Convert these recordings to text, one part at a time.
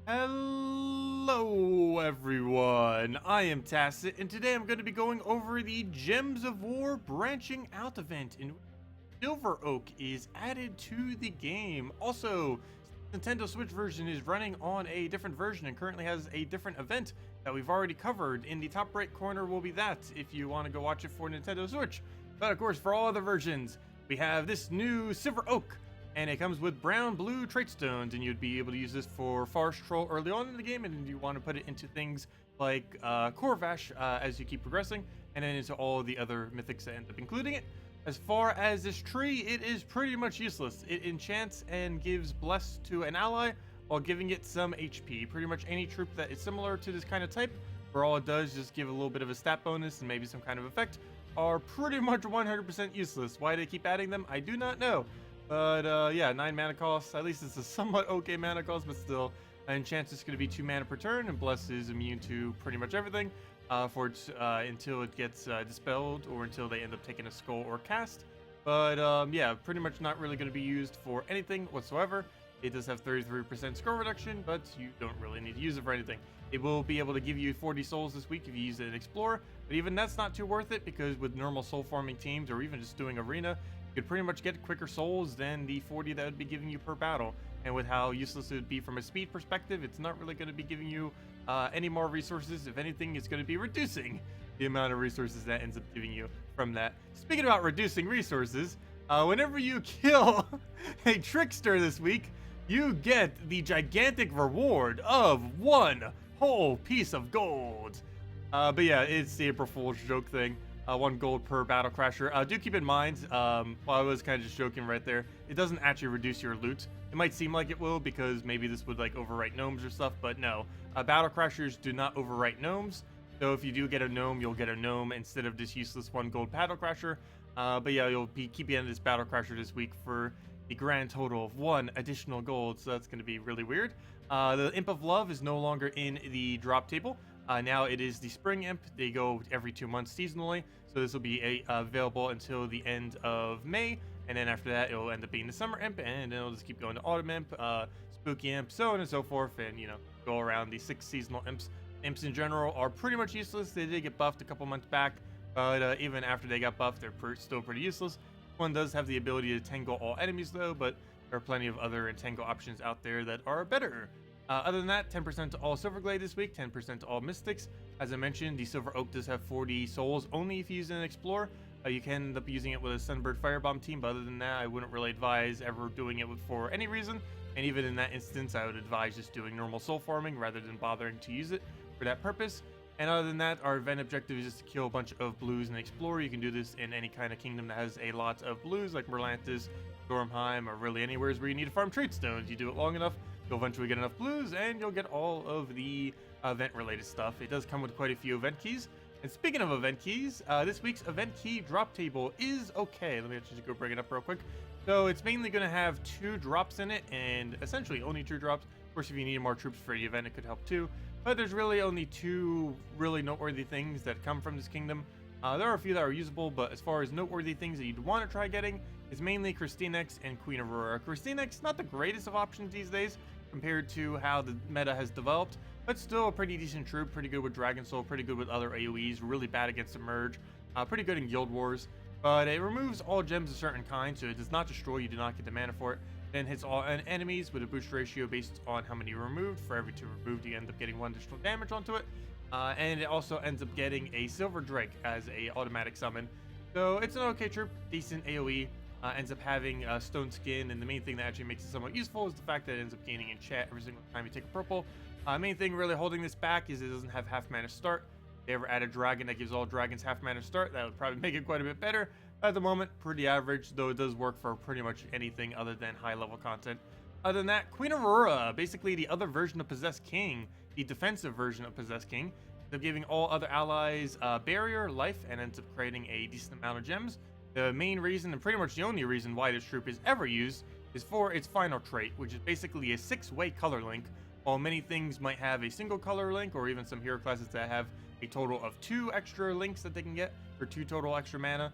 Hello everyone, I am Tacet, and today I'm going to be going over the Gems of War branching out event in which Silver Oak is added to the game. Also, Nintendo Switch version is running on a different version and currently has a different event that we've already covered. In the top right corner will be that if you want to go watch it for Nintendo Switch. But of course, for all other versions, we have this new Silver Oak, and it comes with brown blue trait stones, and you'd be able to use this for Forest Troll early on in the game, and you want to put it into things like Corvash as you keep progressing, and then into all the other mythics that end up including it. As far as this tree, it is pretty much useless. It enchants and gives Bless to an ally while giving it some HP. Pretty much any troop that is similar to this kind of type, where all it does is just give a little bit of a stat bonus and maybe some kind of effect, are pretty much 100% useless. Why they keep adding them, I do not know. But yeah, 9 mana cost. At least it's a somewhat okay mana cost, but still, enchant is going to be 2 mana per turn, and Bless is immune to pretty much everything until it gets dispelled, or until they end up taking a skull or cast. But yeah, pretty much not really going to be used for anything whatsoever. It does have 33% scroll reduction, but you don't really need to use it for anything. It will be able to give you 40 souls this week if you use it in Explorer, but even that's not too worth it, because with normal soul farming teams, or even just doing Arena, you could pretty much get quicker souls than the 40 that would be giving you per battle. And with how useless it would be from a speed perspective, it's not really going to be giving you any more resources. If anything, it's going to be reducing the amount of resources that ends up giving you from that. Speaking about reducing resources, whenever you kill a trickster this week, you get the gigantic reward of 1 whole piece of gold. But yeah, it's the April Fool's joke thing. 1 gold per battle crasher. Do keep in mind, while I was kind of just joking right there, it doesn't actually reduce your loot. It might seem like it will, because maybe this would like overwrite gnomes or stuff, but no. Battle crashers do not overwrite gnomes. So if you do get a gnome, you'll get a gnome instead of this useless 1 gold battle crasher. But yeah, you'll be keeping this battle crasher this week for the grand total of 1 additional gold, so that's going to be really weird. The Imp of Love is no longer in the drop table. Now it is the Spring Imp. They go every 2 months seasonally, so this will be available until the end of May, and then after that it'll end up being the Summer Imp, and then it'll just keep going to Autumn Imp, Spooky Imp, so on and so forth, and you know, go around the 6 seasonal imps. Imps in general are pretty much useless. They did get buffed a couple months back, but even after they got buffed, they're still pretty useless. One does have the ability to tangle all enemies though, but there are plenty of other entangle options out there that are better. Other than that, 10% to all Silverglade this week, 10% to all Mystics. As I mentioned, the Silver Oak does have 40 souls only if you use it in Explorer. You can end up using it with a Sunbird Firebomb team, but other than that, I wouldn't really advise ever doing it for any reason. And even in that instance, I would advise just doing normal soul farming rather than bothering to use it for that purpose. And other than that, our event objective is just to kill a bunch of blues in Explorer. You can do this in any kind of kingdom that has a lot of blues, like Merlantis, Stormheim, or really anywhere where you need to farm trait stones. You do it long enough, you'll eventually get enough blues, and you'll get all of the event-related stuff. It does come with quite a few event keys. And speaking of event keys, this week's event key drop table is okay. Let me just go bring it up real quick. So it's mainly going to have 2 drops in it, and essentially only 2 drops. Of course, if you need more troops for the event, it could help too. But there's really only 2 really noteworthy things that come from this kingdom. There are a few that are usable, but as far as noteworthy things that you'd want to try getting, is mainly Christinex and Queen Aurora. Christinex, not the greatest of options these days compared to how the meta has developed, but still a pretty decent troop, pretty good with Dragon Soul, pretty good with other AoEs, really bad against Emerge, pretty good in Guild Wars. But it removes all gems of certain kinds, so it does not destroy, you do not get the mana for it. Then hits all enemies with a boost ratio based on how many you removed. For every 2 removed, you end up getting 1 additional damage onto it. And it also ends up getting a Silver Drake as a automatic summon. So it's an okay troop, decent AoE. Ends up having stone skin, and the main thing that actually makes it somewhat useful is the fact that it ends up gaining enchant every single time you take a purple. Main thing really holding this back is it doesn't have half mana start. If they ever add a dragon that gives all dragons half mana start, that would probably make it quite a bit better. At the moment, pretty average, though it does work for pretty much anything other than high level content. Other than that, Queen Aurora, basically the other version of Possessed King, the defensive version of Possessed King, ends up giving all other allies barrier, life, and ends up creating a decent amount of gems. The main reason, and pretty much the only reason why this troop is ever used, is for its final trait, which is basically a 6-way color link. While many things might have a single color link, or even some hero classes that have a total of 2 extra links that they can get for 2 total extra mana,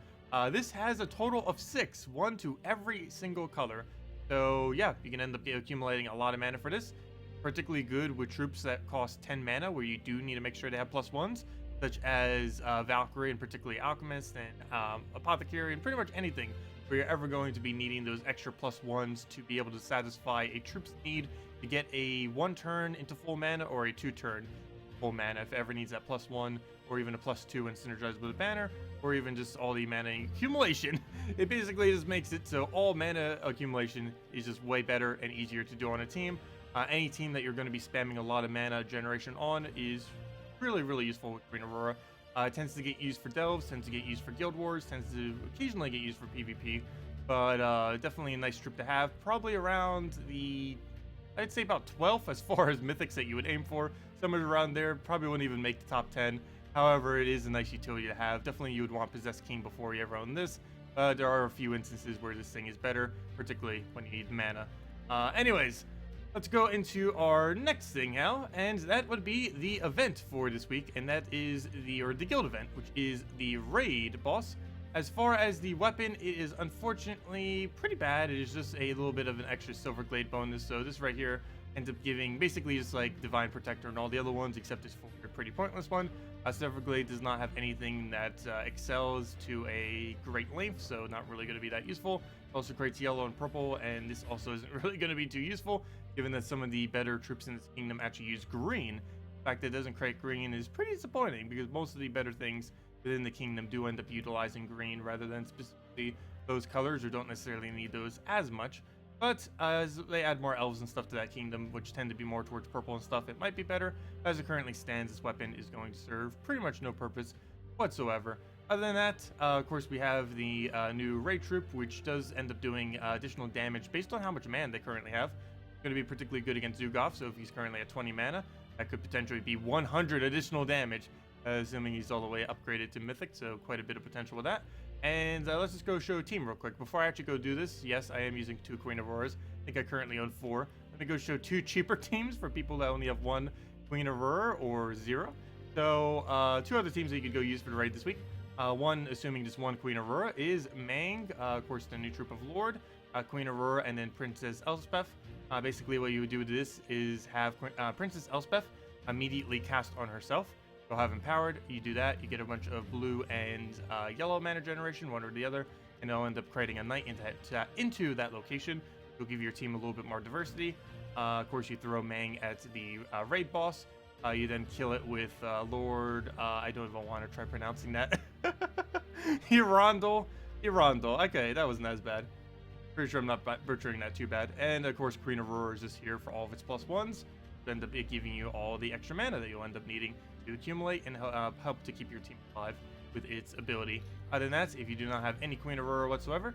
this has a total of 6, 1 to every single color. So yeah, you can end up accumulating a lot of mana for this. particularly good with troops that cost 10 mana, where you do need to make sure to have +1s, such as Valkyrie, and particularly Alchemist and Apothecary, and pretty much anything where you're ever going to be needing those extra +1s to be able to satisfy a troop's need to get a 1 turn into full mana or a 2 turn full mana if it ever needs that +1, or even a +2 when synergized with a banner, or even just all the mana accumulation. It basically just makes it so all mana accumulation is just way better and easier to do on a team. Any team that you're going to be spamming a lot of mana generation on is really, really useful with Queen Aurora. It tends to get used for delves, tends to get used for guild wars, tends to occasionally get used for PvP, but definitely a nice troop to have. Probably around the, I'd say about 12th as far as mythics that you would aim for. Somewhere around there, probably wouldn't even make the top 10. However, it is a nice utility to have. Definitely you would want Possessed King before you ever own this. There are a few instances where this thing is better, particularly when you need mana. Anyways, let's go into our next thing now, and that would be the event for this week, and that is the guild event, which is the raid boss. As far as the weapon, it is unfortunately pretty bad. It is just a little bit of an extra silver glade bonus, so this right here ends up giving basically just like Divine Protector and all the other ones, except it's for a pretty pointless one. Silver Glade does not have anything that excels to a great length, so not really going to be that useful. Also creates yellow and purple, and this also isn't really going to be too useful, given that some of the better troops in this kingdom actually use green. The fact that it doesn't create green is pretty disappointing, because most of the better things within the kingdom do end up utilizing green rather than specifically those colors, or don't necessarily need those as much. But as they add more elves and stuff to that kingdom, which tend to be more towards purple and stuff, it might be better. As it currently stands, this weapon is going to serve pretty much no purpose whatsoever. Other than that, of course, we have the new raid troop, which does end up doing additional damage based on how much mana they currently have. It's going to be particularly good against Zugov, so if he's currently at 20 mana, that could potentially be 100 additional damage, assuming he's all the way upgraded to Mythic, so quite a bit of potential with that. And let's just go show a team real quick. Before I actually go do this, yes, I am using 2 Queen Auroras. I think I currently own 4. Let me go show 2 cheaper teams for people that only have 1 Queen Aurora or 0. So 2 other teams that you could go use for the raid this week. One, assuming just 1 Queen Aurora, is Mang, of course, the new troop of Lord, Queen Aurora, and then Princess Elspeth. Basically, what you would do with this is have Princess Elspeth immediately cast on herself. You'll have Empowered. You do that, you get a bunch of blue and yellow mana generation, one or the other, and it'll end up creating a knight into that location. You'll give your team a little bit more diversity. Of course, you throw Mang at the raid boss. You then kill it with Lord. I don't even want to try pronouncing that. Hirondel. Okay, that wasn't as bad. Pretty sure I'm not butchering that too bad. And of course, Queen Aurora is just here for all of its +1s. It'll end up giving you all the extra mana that you'll end up needing to accumulate and help to keep your team alive with its ability. Other than that, if you do not have any Queen Aurora whatsoever,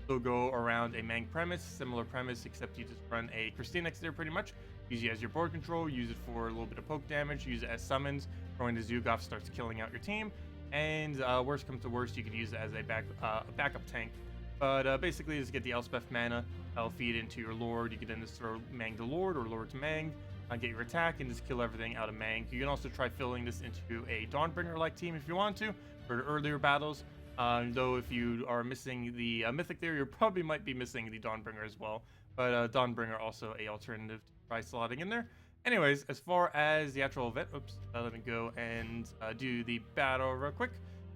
you'll go around a Mang premise, similar premise, except you just run a Christine next there pretty much. Use it as your board control, use it for a little bit of poke damage, use it as summons for when the Zugov starts killing out your team, and worst comes to worst, you could use it as a backup tank. But basically, just get the Elspeth mana, that'll feed into your Lord. You can then just throw Mang to Lord or Lord to Mang, get your attack, and just kill everything out of Mang. You can also try filling this into a Dawnbringer-like team if you want to, for earlier battles. Though if you are missing the Mythic there, you probably might be missing the Dawnbringer as well. But Dawnbringer also a alternative to try slotting in there. Anyways, as far as the actual event, let me go and do the battle real quick.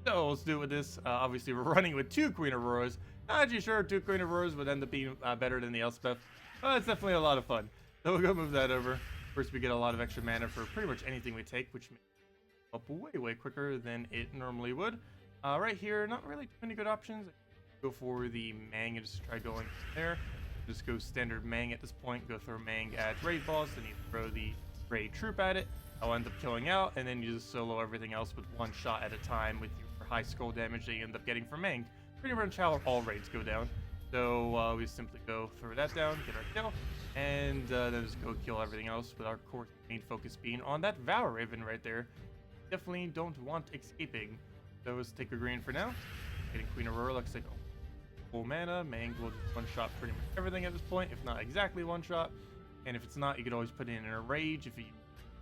So let's do it with this. Obviously, we're running with 2 Queen Auroras. Not actually sure 2 Queen Auroras would end up being better than the Elspeth, but it's definitely a lot of fun. So we'll go move that over. First, we get a lot of extra mana for pretty much anything we take, which makes it up way quicker than it normally would. Right here, not really too many good options. Go for the Mang and just try going there. Just go standard Mang at this point. Go throw Mang at raid boss, then you throw the raid troop at it. I'll end up killing out, and then you just solo everything else with 1 shot at a time with your high skull damage that you end up getting from Mang. Pretty much how all raids go down. So we simply go throw that down, get our kill, and then just go kill everything else with our core main focus being on that Vow Raven right there. Definitely don't want escaping. So let's take a green for now. Getting Queen Aurora looks like full mana. Mang will one-shot pretty much everything at this point, if not exactly one-shot. And if it's not, you could always put it in a rage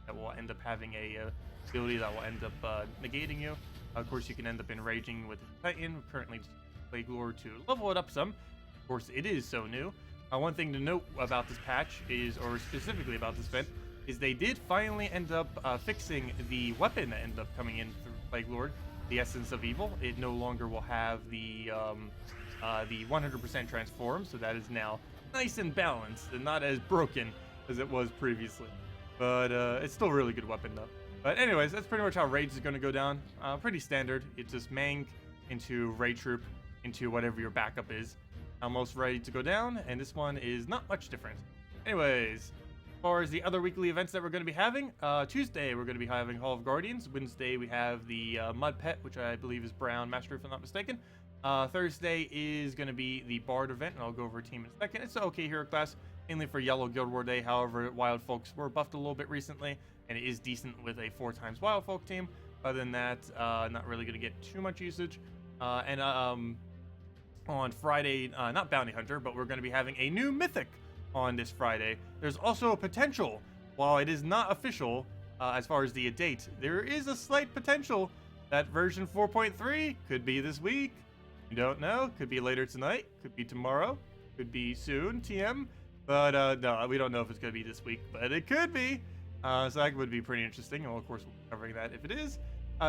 that will end up having a ability that will end up negating you. Of course, you can end up enraging with the Titan. Currently, Plague Lord to level it up some. Of course, it is so new. One thing to note about this patch is, or specifically about this event, is they did finally end up fixing the weapon that ended up coming in through Plague Lord, the Essence of Evil. It no longer will have the 100% transform, so that is now nice and balanced and not as broken as it was previously. But it's still a really good weapon though. But anyways, that's pretty much how Rage is going to go down. Pretty standard. It's just Mang into Ray Troop into whatever your backup is. Almost ready to go down, and this one is not much different. Anyways, as far as the other weekly events that we're going to be having, Tuesday we're going to be having Hall of Guardians. Wednesday we have the Mud Pet, which I believe is Brown Master if I'm not mistaken. Thursday is going to be the Bard event, and I'll go over a team in a second. It's an okay hero class, mainly for Yellow Guild War Day. However, Wild Folks were buffed a little bit recently, and it is decent with a 4x Wild Folk team. Other than that, not really going to get too much usage. On Friday, not Bounty Hunter, but we're going to be having a new Mythic on this Friday. There's also a potential, while it is not official as far as the date, there is a slight potential that version 4.3 could be this week. You don't know. Could be later tonight. Could be tomorrow. Could be soon, TM. But no, we don't know if it's going to be this week, but it could be. So that would be pretty interesting. And of course, we'll be covering that if it is.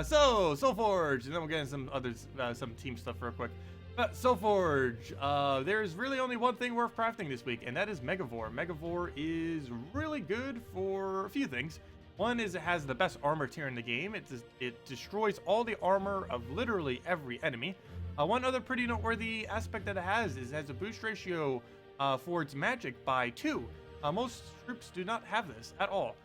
So Soulforge, and then we'll get into some others, some team stuff real quick. Soulforge, there's really only one thing worth crafting this week, and that is Megavore. Megavore is really good for a few things. One is it has the best armor tier in the game. It destroys all the armor of literally every enemy. One other pretty noteworthy aspect that it has is it has a boost ratio for its magic by 2. Most troops do not have this at all.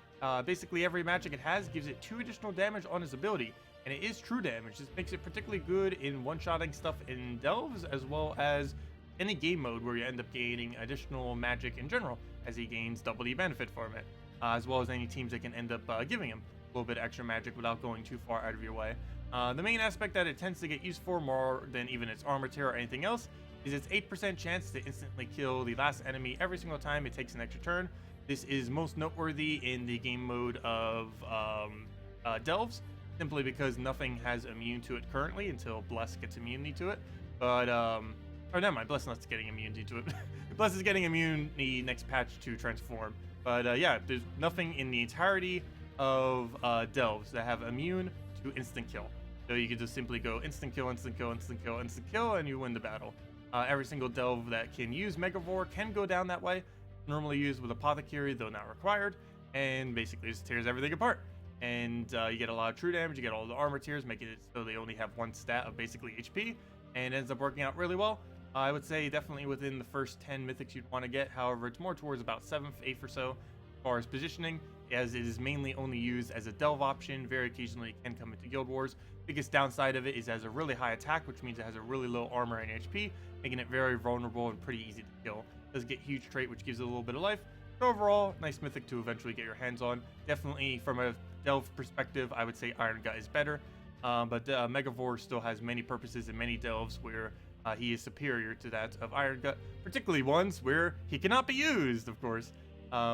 Basically, every magic it has gives it 2 additional damage on its ability. And it is true damage. This makes it particularly good in one-shotting stuff in Delves, as well as any game mode where you end up gaining additional magic in general, as he gains double the benefit from it, as well as any teams that can end up giving him a little bit of extra magic without going too far out of your way. The main aspect that it tends to get used for more than even its armor tier or anything else is its 8% chance to instantly kill the last enemy every single time it takes an extra turn. This is most noteworthy in the game mode of Delves, simply because nothing has immune to it currently until Bless gets immunity to it. But, or never mind, Bless not getting immunity to it. Bless is getting immunity next patch to transform. But yeah, there's nothing in the entirety of Delves that have immune to instant kill. So you can just simply go instant kill, instant kill, instant kill, instant kill, and you win the battle. Every single Delve that can use Megavore can go down that way. Normally used with Apothecary, though not required. And basically just tears everything apart. And you get a lot of true damage, you get all the armor tiers, making it so they only have one stat of basically HP, and it ends up working out really well. I would say definitely within the first 10 mythics you'd want to get. However, it's more towards about 7th, 8th or so as far as positioning, as it is mainly only used as a delve option. Very occasionally it can come into Guild Wars. Biggest downside of it is it has a really high attack, which means it has a really low armor and HP, making it very vulnerable and pretty easy to kill. It does get huge trait, which gives it a little bit of life. But overall, nice mythic to eventually get your hands on. Definitely from a delve perspective, I would say Iron Gut is better, but Megavore still has many purposes and many delves where he is superior to that of Iron Gut, particularly ones where he cannot be used, of course,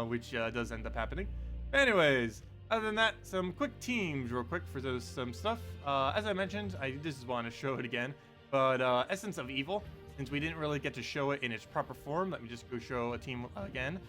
which does end up happening. Anyways, other than that, some quick teams real quick for some stuff. As I mentioned, I just want to show it again, but Essence of Evil, since we didn't really get to show it in its proper form, let me just go show a team again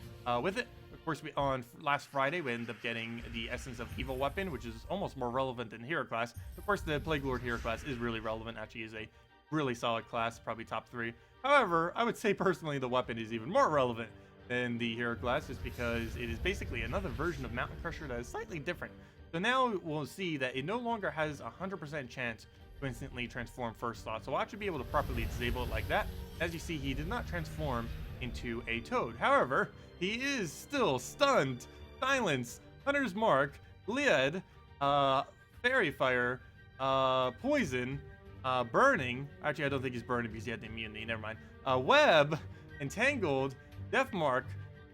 with it. Of course, on last Friday, we ended up getting the Essence of Evil weapon, which is almost more relevant than hero class. Of course, the Plague Lord hero class is really relevant. Actually, is a really solid class, probably top 3. However, I would say personally the weapon is even more relevant than the hero class, just because it is basically another version of Mountain Crusher that is slightly different. So now we'll see that it no longer has a 100% chance to instantly transform first slot. So I'll actually be able to properly disable it like that. As you see, he did not transform into a toad. However, he is still stunned, silence, Hunter's Mark, Lied, Fairy Fire, Poison, Burning. Actually, I don't think he's burning because he had the immunity. Never mind. Web, Entangled, Death Mark,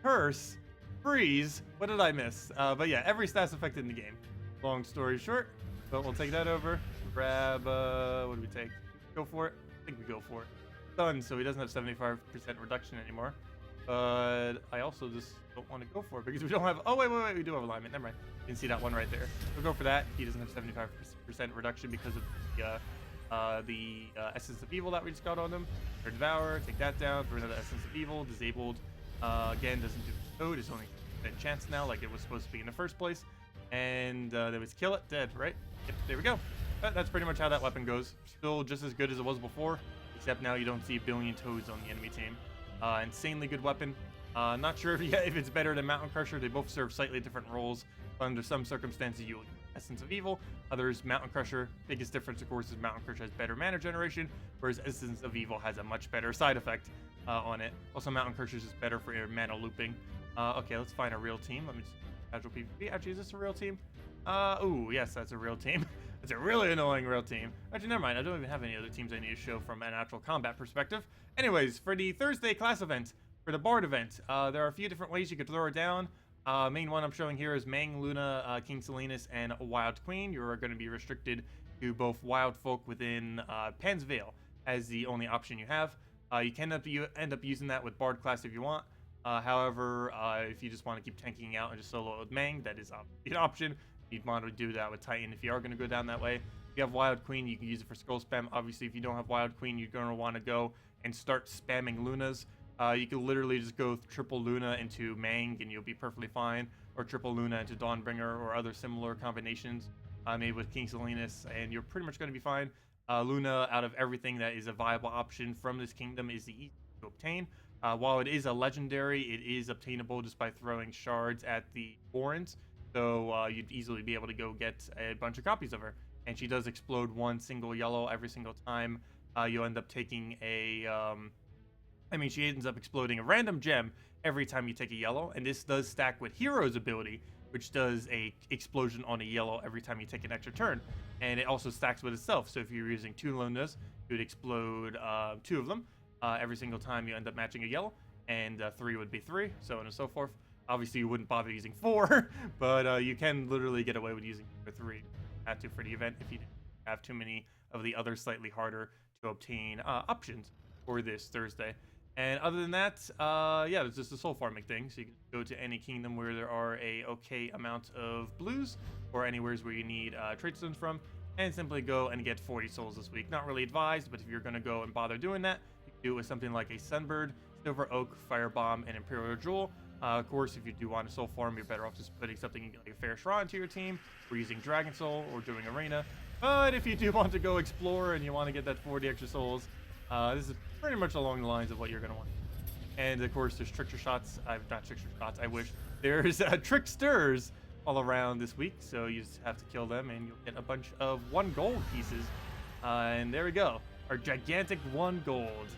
Curse, Freeze. What did I miss? But yeah, every stats affected in the game. Long story short, but we'll take that over. Grab, what do we take? Go for it? I think we go for it. Done, so he doesn't have 75% reduction anymore. But I also just don't want to go for it because we don't have, oh wait, we do have alignment, never mind. You can see that one right there. We'll go for that. He doesn't have 75% reduction because of the Essence of Evil that we just got on him. Or Devour, take that down, throw another Essence of Evil, disabled Again, doesn't do code. It's only a chance now, like it was supposed to be in the first place. And there was kill it, dead, right? Yep, there we go. That's pretty much how that weapon goes. Still just as good as it was before, except now you don't see a billion toads on the enemy team. Insanely good weapon. Not sure if it's better than Mountain Crusher. They both serve slightly different roles. Under some circumstances, you will use Essence of Evil. Others, Mountain Crusher. Biggest difference, of course, is Mountain Crusher has better mana generation, whereas Essence of Evil has a much better side effect on it. Also, Mountain Crusher is just better for your mana looping. Okay, let's find a real team. Let me just casual PvP. Actually, is this a real team? Ooh, yes, that's a real team. It's a really annoying real team. Actually, never mind. I don't even have any other teams I need to show from an actual combat perspective. Anyways, for the Thursday class event, for the Bard event, there are a few different ways you could throw it down. Main one I'm showing here is Mang, Luna, King Salinas, and Wild Queen. You're going to be restricted to both Wild Folk within Pan's Veil as the only option you have. You can end up using that with Bard class if you want. However, if you just want to keep tanking out and just solo with Mang, that is an option. You'd want to do that with Titan if you are going to go down that way. If you have Wild Queen, you can use it for scroll spam. Obviously, if you don't have Wild Queen, you're going to want to go and start spamming Lunas. You can literally just go triple Luna into Mang and you'll be perfectly fine, or triple Luna into Dawnbringer or other similar combinations made with King Salinas, and you're pretty much going to be fine. Luna, out of everything that is a viable option from this kingdom, is the easiest to obtain. While it is a legendary, it is obtainable just by throwing shards at the Warrens. So you'd easily be able to go get a bunch of copies of her. And she does explode one single yellow every single time. You'll end up taking a... she ends up exploding a random gem every time you take a yellow. And this does stack with Hero's ability, which does a explosion on a yellow every time you take an extra turn. And it also stacks with itself. So if you're using 2 Lunas, you would explode 2 of them. Every single time you end up matching a yellow. And 3 would be 3, so on and so forth. Obviously, you wouldn't bother using 4, but you can literally get away with using 3. Had to for the event if you didn't have too many of the other slightly harder to obtain options for this Thursday. And other than that, yeah, it's just a soul farming thing. So you can go to any kingdom where there are a okay amount of blues, or anywhere where you need trade stones from, and simply go and get 40 souls this week. Not really advised, but if you're going to go and bother doing that, you can do it with something like a Sunbird, Silver Oak, Firebomb, and Imperial Jewel. Of course, if you do want a soul farm, you're better off just putting something like a Fair Shroud into your team, or using Dragon Soul, or doing Arena. But if you do want to go explore and you want to get that 40 extra souls, this is pretty much along the lines of what you're going to want. And of course, there's trickster shots. Not trickster shots, I wish. There's tricksters all around this week, so you just have to kill them, and you'll get a bunch of 1 gold pieces. And there we go. Our gigantic 1 gold.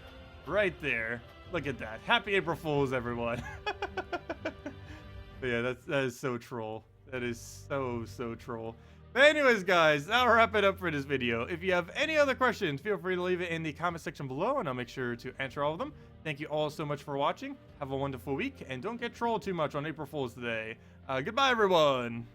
Right there. Look at that. Happy April Fools, everyone. But yeah, that is so troll. That is so troll. But anyways, guys, that'll wrap it up for this video. If you have any other questions, feel free to leave it in the comment section below, and I'll make sure to answer all of them. Thank you all so much for watching. Have a wonderful week, and don't get trolled too much on April Fools today. Goodbye, everyone.